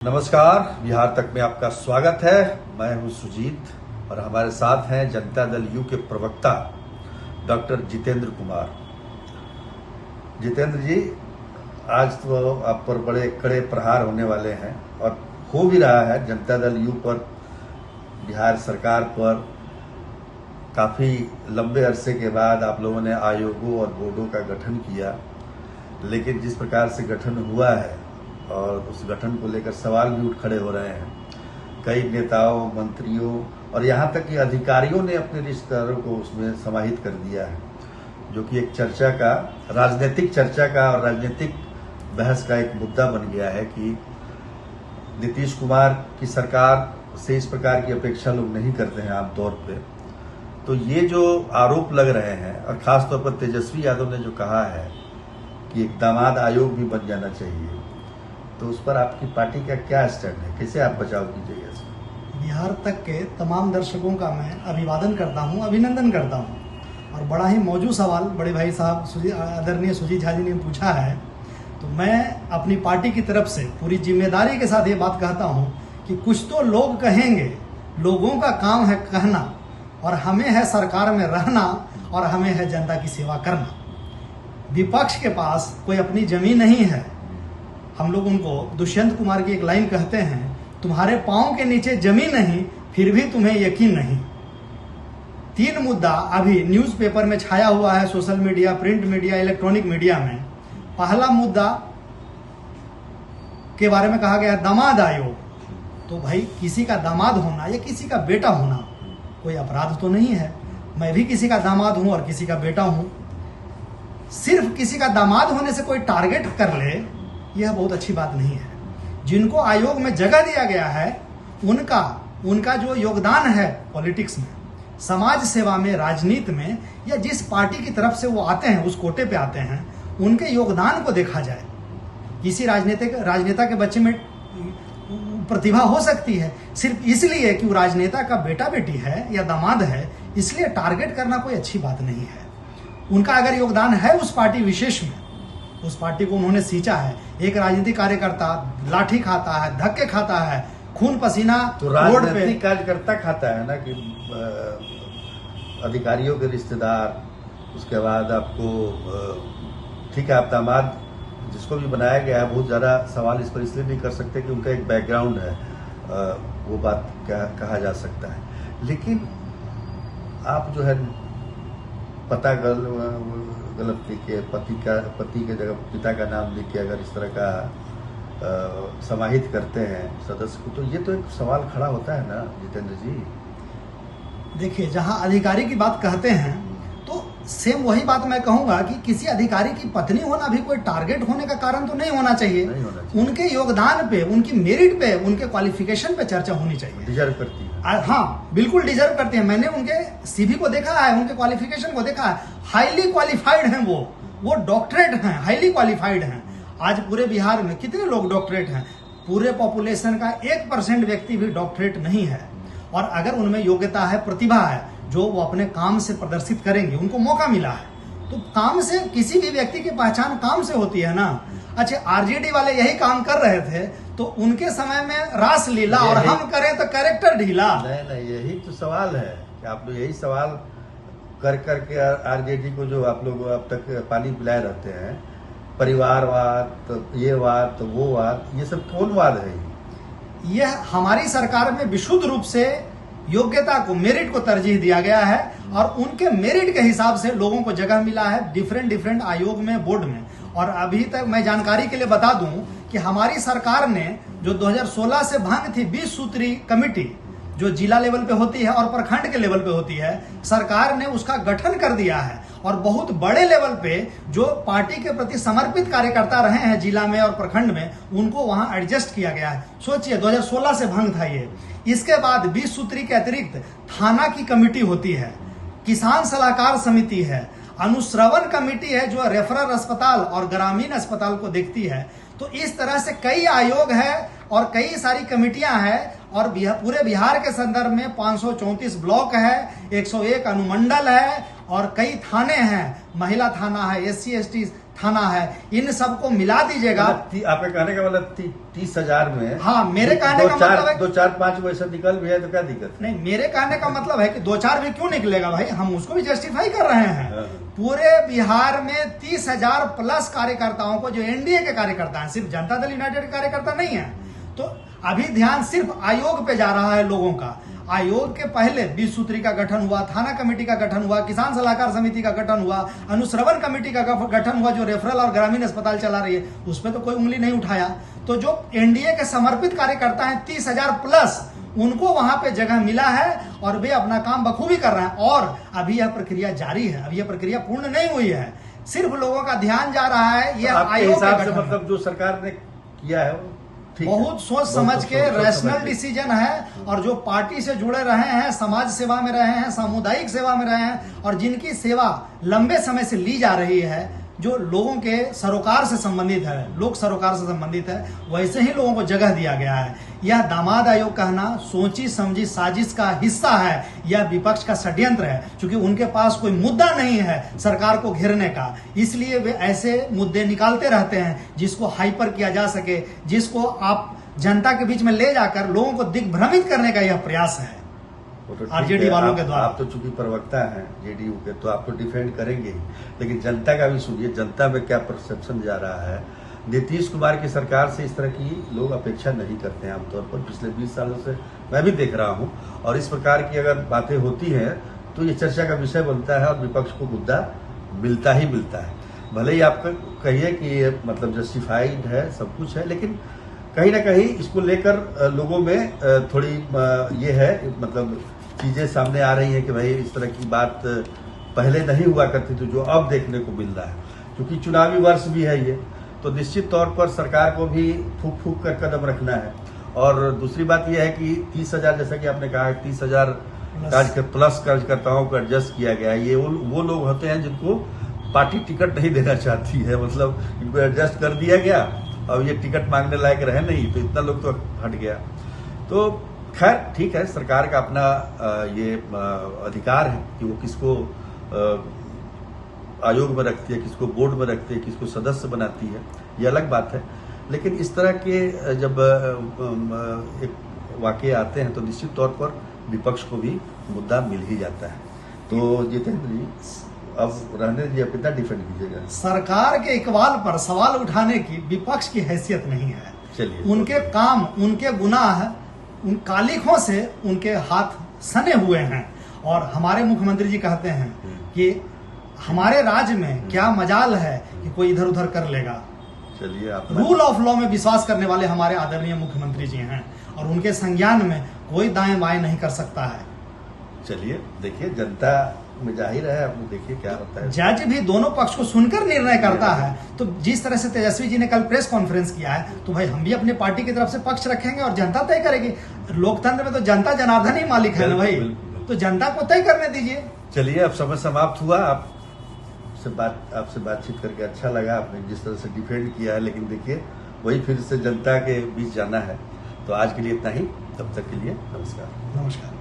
नमस्कार, बिहार तक में आपका स्वागत है। मैं हूं सुजीत और हमारे साथ हैं जनता दल यू के प्रवक्ता डॉक्टर जितेंद्र कुमार। जितेंद्र जी, आज तो आप पर बड़े कड़े प्रहार होने वाले हैं और हो भी रहा है। जनता दल यू पर, बिहार सरकार पर काफ़ी लंबे अरसे के बाद आप लोगों ने आयोगों और बोर्डों का गठन किया, लेकिन जिस प्रकार से गठन हुआ है और उस गठन को लेकर सवाल भी उठ खड़े हो रहे हैं। कई नेताओं, मंत्रियों और यहाँ तक कि अधिकारियों ने अपने रिश्तेदारों को उसमें समाहित कर दिया है, जो कि एक चर्चा का, राजनीतिक चर्चा का और राजनीतिक बहस का एक मुद्दा बन गया है कि नीतीश कुमार की सरकार से इस प्रकार की अपेक्षा लोग नहीं करते हैं आमतौर पे। तो ये जो आरोप लग रहे हैं, और खासतौर पर तेजस्वी यादव ने जो कहा है कि एक दामाद आयोग भी बन जाना चाहिए, तो उस पर आपकी पार्टी का क्या स्टैंड है? कैसे आप बचाव कीजिएगा इसमें? बिहार तक के तमाम दर्शकों का मैं अभिवादन करता हूं, अभिनंदन करता हूं। और बड़ा ही मौजूद सवाल बड़े भाई साहब आदरणीय सुजीत झा जी ने पूछा है, तो मैं अपनी पार्टी की तरफ से पूरी जिम्मेदारी के साथ ये बात कहता हूं कि कुछ तो लोग कहेंगे, लोगों का काम है कहना, और हमें है सरकार में रहना और हमें है जनता की सेवा करना। विपक्ष के पास कोई अपनी जमीन नहीं है। हम लोग उनको दुष्यंत कुमार की एक लाइन कहते हैं, तुम्हारे पांव के नीचे जमीन नहीं, फिर भी तुम्हें यकीन नहीं। 3 मुद्दा अभी न्यूज़पेपर में छाया हुआ है, social media, print media, electronic media में। पहला मुद्दा के बारे में कहा गया दामाद आयोग। तो भाई, किसी का दामाद होना या किसी का बेटा होना कोई अपराध तो नहीं है। मैं भी किसी का दामाद हूं और किसी का बेटा हूं। सिर्फ किसी का दामाद होने से कोई टारगेट कर ले, यह बहुत अच्छी बात नहीं है। जिनको आयोग में जगह दिया गया है, उनका जो योगदान है पॉलिटिक्स में, समाज सेवा में, राजनीति में, या जिस पार्टी की तरफ से वो आते हैं, उस कोटे पे आते हैं, उनके योगदान को देखा जाए। किसी राजनेता के बच्चे में प्रतिभा हो सकती है, सिर्फ इसलिए कि वो राजनेता का बेटा बेटी है या दामाद है, इसलिए टारगेट करना कोई अच्छी बात नहीं है। उनका अगर योगदान है उस पार्टी विशेष में, उस पार्टी को उन्होंने सींचा है। एक राजनीतिक कार्यकर्ता लाठी खाता है, धक्के खाता है, खून पसीना तो राजनीतिक कार्यकर्ता खाता है ना, कि अधिकारियों के रिश्तेदार, उसके बाद आपको ठीक है, आप दामाद जिसको भी बनाया गया है, बहुत ज़्यादा सवाल इस पर इसलिए नहीं कर सकते कि उनका एक बैकग्राउंड है, वो बात कहा जा सकता है। लेकिन आप जो है पता गलत लिख के, पति के जगह पिता का नाम लिख के अगर इस तरह का समाहित करते हैं सदस्य को, तो ये तो एक सवाल खड़ा होता है ना जितेंद्र जी। देखिए, जहां अधिकारी की बात कहते हैं, तो सेम वही बात मैं कहूंगा कि किसी अधिकारी की पत्नी होना भी कोई टारगेट होने का कारण तो नहीं होना चाहिए। उनके योगदान पे, उनकी मेरिट पे, उनके क्वालिफिकेशन पे चर्चा होनी चाहिए। डिजर्व करती है। हाँ, बिल्कुल डिजर्व करते हैं। मैंने उनके सीवी को देखा है, उनके क्वालिफिकेशन को देखा है। हाईली क्वालिफाइड हैं वो डॉक्टरेट हैं, हाईली क्वालिफाइड हैं। आज पूरे बिहार में कितने लोग डॉक्टरेट हैं? पूरे पॉपुलेशन का 1% व्यक्ति भी डॉक्टरेट नहीं है। और अगर उनमें योग्यता है, प्रतिभा है, जो वो अपने काम से प्रदर्शित करेंगे, उनको मौका मिला है, तो काम से, किसी भी व्यक्ति की पहचान काम से होती है ना। अच्छा, आरजेडी वाले यही काम कर रहे थे, तो उनके समय में रास लीला, और हम करें तो कैरेक्टर ढीला। नहीं, यही तो सवाल है कि आप लोग यही सवाल कर करके आरजेडी को जो आप लोग अब तक पानी पिलाए रहते हैं, परिवारवाद, तो ये वाद, तो वो वाद, ये सब कौन वाद है? यह हमारी सरकार में विशुद्ध रूप से योग्यता को, मेरिट को तरजीह दिया गया है, और उनके मेरिट के हिसाब से लोगों को जगह मिला है डिफरेंट आयोग में, बोर्ड में। और अभी तक मैं जानकारी के लिए बता दूं कि हमारी सरकार ने जो 2016 से भांग थी 20 सूत्री कमेटी, जो जिला लेवल पे होती है और प्रखंड के लेवल पे होती है, सरकार ने उसका गठन कर दिया है। और बहुत बड़े लेवल पे जो पार्टी के प्रति समर्पित कार्यकर्ता रहे हैं जिला में और प्रखंड में, उनको वहां एडजस्ट किया गया है। सोचिए, 2016 से भंग था ये। इसके बाद 20 सूत्री के अतिरिक्त थाना की कमेटी होती है, किसान सलाहकार समिति है, अनुश्रवण कमेटी है जो रेफरल अस्पताल और ग्रामीण अस्पताल को देखती है। तो इस तरह से कई आयोग है और कई सारी कमेटियां हैं, और पूरे बिहार के संदर्भ में 534 ब्लॉक है, 101 अनुमंडल है, और कई थाने हैं। महिला थाना है, SC ST थाना है, इन सबको मिला दीजिएगा। आपके कहने का मतलब 30,000 में, हाँ, मेरे कहने का मतलब है 2-4-5 वैसे निकल भी है तो क्या दिक्कत है? नहीं, मेरे कहने का मतलब है कि 2-4 भी क्यों निकलेगा भाई, हम उसको भी जस्टिफाई कर रहे हैं। पूरे बिहार में 30,000 प्लस कार्यकर्ताओं को, जो एनडीए के कार्यकर्ता हैं, सिर्फ जनता दल यूनाइटेड के कार्यकर्ता नहीं है, तो अभी ध्यान सिर्फ आयोग पे जा रहा है लोगों का। आयोग के पहले 20 सूत्री का गठन हुआ, थाना कमेटी का गठन हुआ, किसान सलाहकार समिति का गठन हुआ, अनुश्रवण कमेटी का गठन हुआ, जो रेफरल और ग्रामीण अस्पताल चला रही है, उस पर तो कोई उंगली नहीं उठाया। तो जो एनडीए के समर्पित कार्यकर्ता हैं 30,000 प्लस, उनको वहां पे जगह मिला है और वे अपना काम बखूबी कर रहे हैं। और अभी यह प्रक्रिया जारी है, अभी यह प्रक्रिया पूर्ण नहीं हुई है, सिर्फ लोगों का ध्यान जा रहा है। यह आयोग के से मतलब जो सरकार ने किया है बहुत सोच समझ के रैशनल डिसीजन है, और जो पार्टी से जुड़े रहे हैं, समाज सेवा में रहे हैं, सामुदायिक सेवा में रहे हैं, और जिनकी सेवा लंबे समय से ली जा रही है, जो लोगों के सरोकार से संबंधित है, लोक सरोकार से संबंधित है, वैसे ही लोगों को जगह दिया गया है। यह दामाद आयोग कहना सोची समझी साजिश का हिस्सा है, यह विपक्ष का षड्यंत्र है, क्योंकि उनके पास कोई मुद्दा नहीं है सरकार को घेरने का, इसलिए वे ऐसे मुद्दे निकालते रहते हैं जिसको हाइपर किया जा सके, जिसको आप जनता के बीच में ले जाकर लोगों को दिग्भ्रमित करने का यह प्रयास है आरजेडी वालों के द्वारा। आप तो चूंकि प्रवक्ता हैं जेडीयू के, तो आप तो डिफेंड करेंगे ही, लेकिन जनता का भी सुनिए, जनता में क्या परसेप्शन जा रहा है। नीतीश कुमार की सरकार से इस तरह की लोग अपेक्षा नहीं करते हैं आमतौर पर, पिछले 20 सालों से मैं भी देख रहा हूं, और इस प्रकार की अगर बातें होती हैं तो ये चर्चा का विषय बनता है और विपक्ष को मुद्दा मिलता ही मिलता है। भले ही आप कहिए कि ये मतलब जस्टिफाइड है, सब कुछ है, लेकिन कहीं ना कहीं इसको लेकर लोगों में थोड़ी ये है, मतलब चीजें सामने आ रही हैं कि भाई इस तरह की बात पहले नहीं हुआ करती थी, जो अब देखने को मिल रहा है। क्योंकि चुनावी वर्ष भी है ये, तो निश्चित तौर पर सरकार को भी फूक फूक कर कदम रखना है। और दूसरी बात यह है कि 30,000, जैसा कि आपने कहा, 30,000 प्लस कार्यकर्ताओं को एडजस्ट किया गया है। ये वो लोग होते हैं जिनको पार्टी टिकट नहीं देना चाहती है, मतलब इनको एडजस्ट कर दिया गया, अब ये टिकट मांगने लायक रहे नहीं, तो इतना लोग तो हट गया। तो खैर ठीक है, सरकार का अपना ये अधिकार है कि वो किसको आयोग में रखती है, किसको बोर्ड में रखती है, किसको सदस्य बनाती है, ये अलग बात है। लेकिन इस तरह के जब एक वाकये आते हैं तो निश्चित तौर पर विपक्ष को भी मुद्दा मिल ही जाता है। तो जितेंद्र जी, अब रहने दीजिए, आप कितना डिफेंड कीजिएगा। सरकार के इकबाल पर सवाल उठाने की विपक्ष की हैसियत नहीं है। चलिए, उनके काम, उनके गुनाह, उन कालिखों से उनके हाथ सने हुए हैं। और हमारे मुख्यमंत्री जी कहते हैं कि हमारे राज्य में क्या मजाल है कि कोई इधर उधर कर लेगा। चलिए, आप रूल ऑफ लॉ में विश्वास करने वाले हमारे आदरणीय मुख्यमंत्री जी हैं, और उनके संज्ञान में कोई दाएं बाएं नहीं कर सकता है। चलिए, देखिए, जनता में जाहिर है, आप देखिए क्या होता है। जज भी दोनों पक्ष को सुनकर निर्णय करता है। तो जिस तरह से तेजस्वी जी ने कल प्रेस कॉन्फ्रेंस किया है, तो भाई हम भी अपने पार्टी की तरफ से पक्ष रखेंगे और जनता तय करेगी। लोकतंत्र में तो जनता जनार्दन ही मालिक है ना भाई, तो जनता को तय करने दीजिए। चलिए, अब समय समाप्त हुआ। आपसे बातचीत करके अच्छा लगा, आपने जिस तरह से डिफेंड किया है, लेकिन देखिए वही फिर से जनता के बीच जाना है। तो आज के लिए इतना ही, तब तक के लिए नमस्कार। नमस्कार।